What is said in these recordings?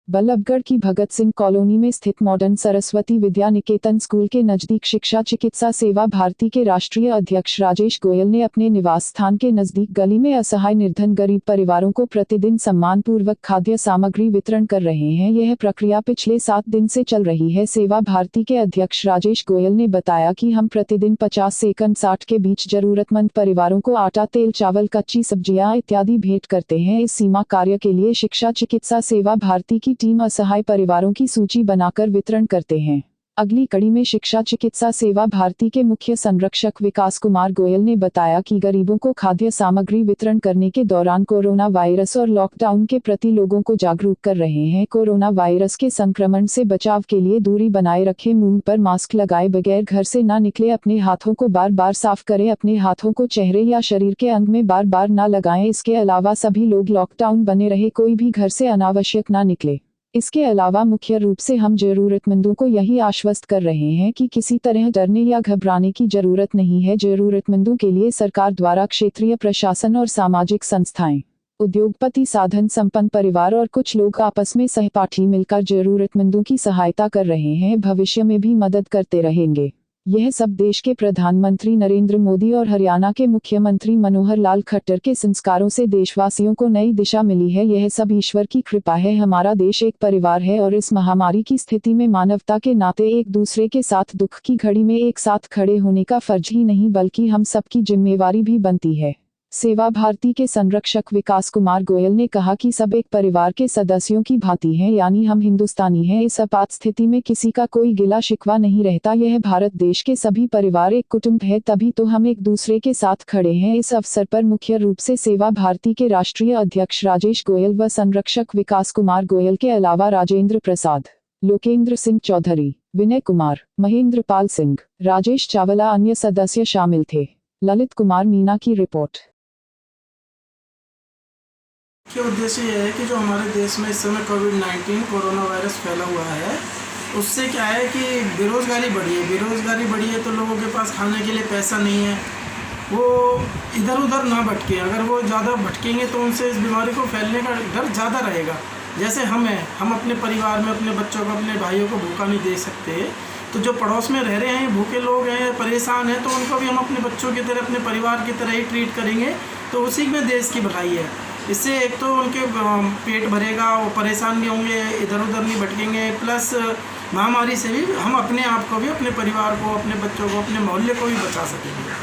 बल्लभगढ़ की भगत सिंह कॉलोनी में स्थित मॉडर्न सरस्वती विद्या निकेतन स्कूल के नजदीक शिक्षा चिकित्सा सेवा भारती के राष्ट्रीय अध्यक्ष राजेश गोयल ने अपने निवास स्थान के नजदीक गली में असहाय निर्धन गरीब परिवारों को प्रतिदिन सम्मानपूर्वक खाद्य सामग्री वितरण कर रहे हैं। यह प्रक्रिया पिछले 7 दिन से चल रही है। सेवा भारती के अध्यक्ष राजेश गोयल ने बताया कि हम प्रतिदिन 50 से 60 के बीच जरूरतमंद परिवारों को आटा, तेल, चावल, कच्ची सब्जियां इत्यादि भेंट करते हैं। इस सीमा कार्य के लिए शिक्षा चिकित्सा सेवा भारती की टीम असहाय परिवारों की सूची बनाकर वितरण करते हैं। अगली कड़ी में शिक्षा चिकित्सा सेवा भारती के मुख्य संरक्षक विकास कुमार गोयल ने बताया कि गरीबों को खाद्य सामग्री वितरण करने के दौरान कोरोना वायरस और लॉकडाउन के प्रति लोगों को जागरूक कर रहे हैं। कोरोना वायरस के संक्रमण से बचाव के लिए दूरी बनाए रखें, मुंह पर मास्क लगाए बगैर घर से न निकले, अपने हाथों को बार बार साफ करें, अपने हाथों को चेहरे या शरीर के अंग में बार बार न लगाएं। इसके अलावा सभी लोग लॉकडाउन बने रहे, कोई भी घर से अनावश्यक न निकले। इसके अलावा मुख्य रूप से हम जरूरतमंदों को यही आश्वस्त कर रहे हैं कि किसी तरह डरने या घबराने की जरूरत नहीं है। जरूरतमंदों के लिए सरकार द्वारा क्षेत्रीय प्रशासन और सामाजिक संस्थाएं, उद्योगपति, साधन संपन्न परिवार और कुछ लोग आपस में सहपाठी मिलकर जरूरतमंदों की सहायता कर रहे हैं, भविष्य में भी मदद करते रहेंगे। यह सब देश के प्रधानमंत्री नरेंद्र मोदी और हरियाणा के मुख्यमंत्री मनोहर लाल खट्टर के संस्कारों से देशवासियों को नई दिशा मिली है। यह सब ईश्वर की कृपा है। हमारा देश एक परिवार है और इस महामारी की स्थिति में मानवता के नाते एक दूसरे के साथ दुख की घड़ी में एक साथ खड़े होने का फर्ज ही नहीं बल्कि हम सबकी जिम्मेवारी भी बनती है। सेवा भारती के संरक्षक विकास कुमार गोयल ने कहा कि सब एक परिवार के सदस्यों की भांति हैं, यानी हम हिंदुस्तानी हैं। इस आपात स्थिति में किसी का कोई गिला शिकवा नहीं रहता। यह भारत देश के सभी परिवार एक कुटुंब है, तभी तो हम एक दूसरे के साथ खड़े हैं। इस अवसर पर मुख्य रूप से सेवा भारती के राष्ट्रीय अध्यक्ष राजेश गोयल व संरक्षक विकास कुमार गोयल के अलावा राजेंद्र प्रसाद, लोकेंद्र सिंह चौधरी, विनय कुमार, महेंद्र पाल सिंह, राजेश चावला अन्य सदस्य शामिल थे। ललित कुमार मीना की रिपोर्ट। मुख्य उद्देश्य यह है कि जो हमारे देश में इस समय कोविड-19 कोरोना वायरस फैला हुआ है, उससे क्या है कि बेरोज़गारी बढ़ी है तो लोगों के पास खाने के लिए पैसा नहीं है, वो इधर उधर ना भटके। अगर वो ज़्यादा भटकेंगे तो उनसे इस बीमारी को फैलने का डर ज़्यादा रहेगा। जैसे हम अपने परिवार में अपने बच्चों को, अपने भाइयों को भूखा नहीं दे सकते, तो जो पड़ोस में रह रहे हैं, भूखे लोग हैं, परेशान हैं, तो उनको भी हम अपने बच्चों की तरह, अपने परिवार की तरह ही ट्रीट करेंगे, तो उसी में देश की भलाई है। इससे एक तो उनके पेट भरेगा, वो परेशान नहीं होंगे, इधर उधर नहीं भटकेंगे, प्लस महामारी से भी हम अपने आप को भी, अपने परिवार को, अपने बच्चों को, अपने मोहल्ले को भी बचा सकेंगे।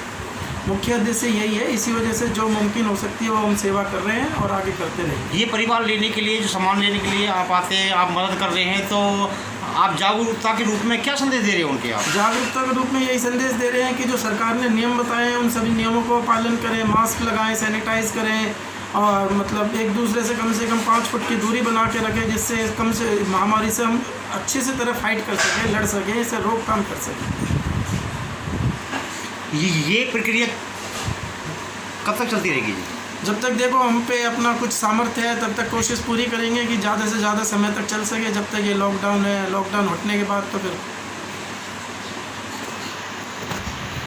मुख्य उद्देश्य यही है। इसी वजह से जो मुमकिन हो सकती है वो हम सेवा कर रहे हैं और आगे करते रहेंगे। ये परिवार लेने के लिए, जो सामान लेने के लिए आप आते हैं, आप मदद कर रहे हैं, तो आप जागरूकता के रूप में क्या संदेश दे रहे हैं उनके? आप जागरूकता के रूप में यही संदेश दे रहे हैं कि जो सरकार ने नियम बताए हैं उन सभी नियमों को पालन करें, मास्क लगाएं, सैनिटाइज करें और मतलब एक दूसरे से कम 5 फुट की दूरी बना के रखें, जिससे कम से महामारी से हम अच्छे से तरह फाइट कर सकें, लड़ सकें, इसे रोकथाम कर सकें। ये प्रक्रिया कब तक चलती रहेगी? जब तक देखो हम पे अपना कुछ सामर्थ्य है तब तक कोशिश पूरी करेंगे कि ज़्यादा से ज़्यादा समय तक चल सके। जब तक ये लॉकडाउन है, लॉकडाउन हटने के बाद तो फिर